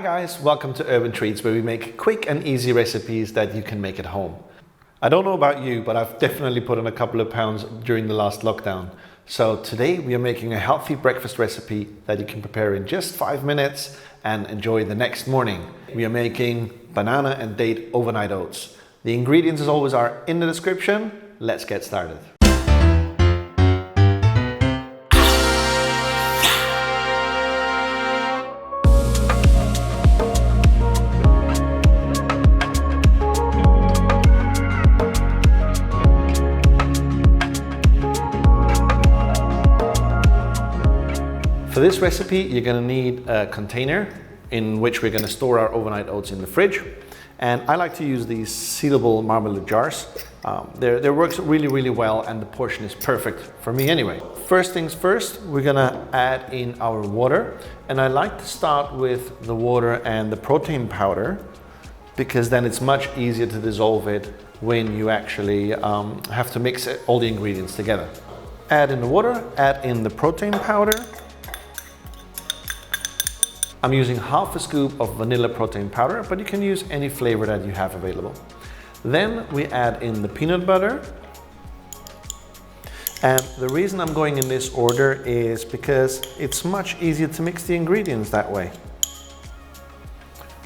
Hi guys, welcome to Urban Treats, where we make quick and easy recipes that you can make at home. I don't know about you, but I've definitely put on a couple of pounds during the last lockdown. So today we are making a healthy breakfast recipe that you can prepare in just 5 minutes and enjoy the next morning. We are making banana and date overnight oats. The ingredients as always are in the description. Let's get started. For this recipe, you're going to need a container in which we're going to store our overnight oats in the fridge. And I like to use these sealable marmalade jars. They works really well, and the portion is perfect for me anyway. First things first, we're going to add in our water. And I like to start with the water and the protein powder, because then it's much easier to dissolve it when you actually have to mix all the ingredients together. Add in the water, add in the protein powder. I'm using half a scoop of vanilla protein powder, but you can use any flavor that you have available. Then we add in the peanut butter. And the reason I'm going in this order is because it's much easier to mix the ingredients that way.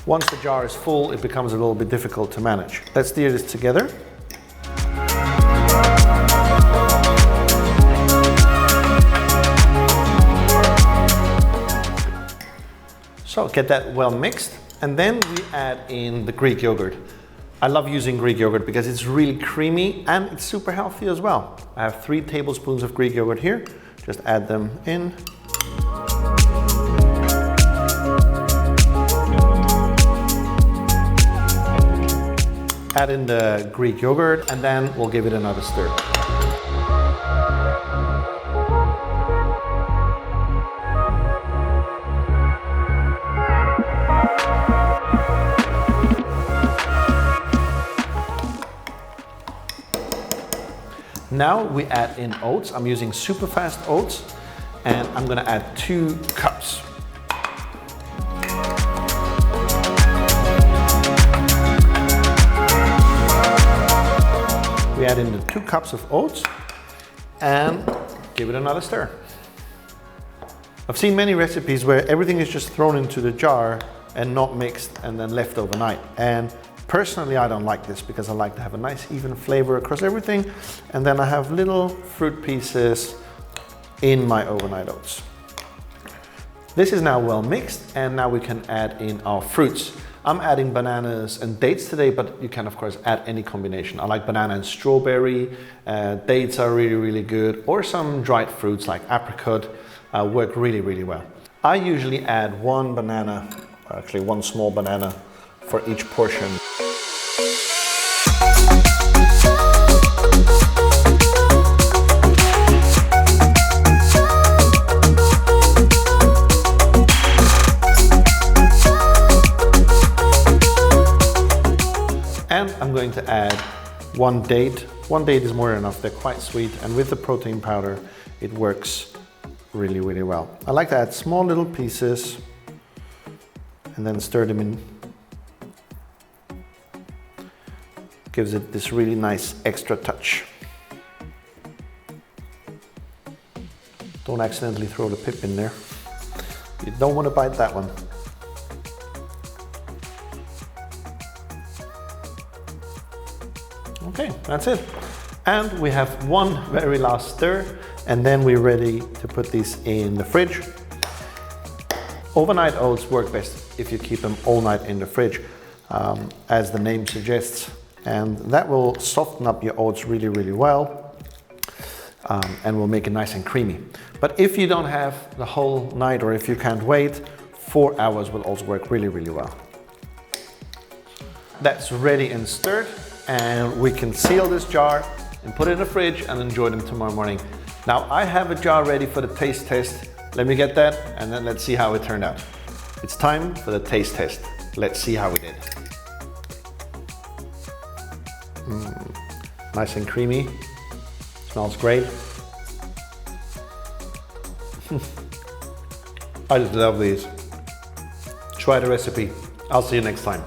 Once the jar is full, it becomes a little bit difficult to manage. Let's stir this together. So get that well mixed, and then we add in the Greek yogurt. I love using Greek yogurt because it's really creamy and it's super healthy as well. I have 3 tablespoons of Greek yogurt here. Just add them in. Add in the Greek yogurt, and then we'll give it another stir. Now we add in oats. I'm using superfast oats, and I'm going to add 2 cups. We add in the 2 cups of oats and give it another stir. I've seen many recipes where everything is just thrown into the jar and not mixed and then left overnight. And personally, I don't like this because I like to have a nice even flavor across everything, and then I have little fruit pieces in my overnight oats. This is now well mixed, and now we can add in our fruits. I'm adding bananas and dates today, but you can of course add any combination. I like banana and strawberry, dates are really good, or some dried fruits like apricot work really well. I usually add 1 banana, actually 1 small banana for each portion. And I'm going to add 1 date. 1 date is more than enough. They're quite sweet, and with the protein powder, it works really well. I like to add small little pieces and then stir them in. Gives it this really nice extra touch. Don't accidentally throw the pip in there. You don't want to bite that one. Okay, that's it. And we have 1 very last stir, and then we're ready to put these in the fridge. Overnight oats work best if you keep them all night in the fridge, as the name suggests. And that will soften up your oats really well, and will make it nice and creamy. But if you don't have the whole night, or if you can't wait, 4 hours will also work really well. That's ready and stirred, and we can seal this jar and put it in the fridge and enjoy them tomorrow morning. Now I have a jar ready for the taste test. Let me get that, and then let's see how it turned out. It's time for the taste test. Let's see how we did. Nice and creamy. Smells great. I just love these. Try the recipe. I'll see you next time.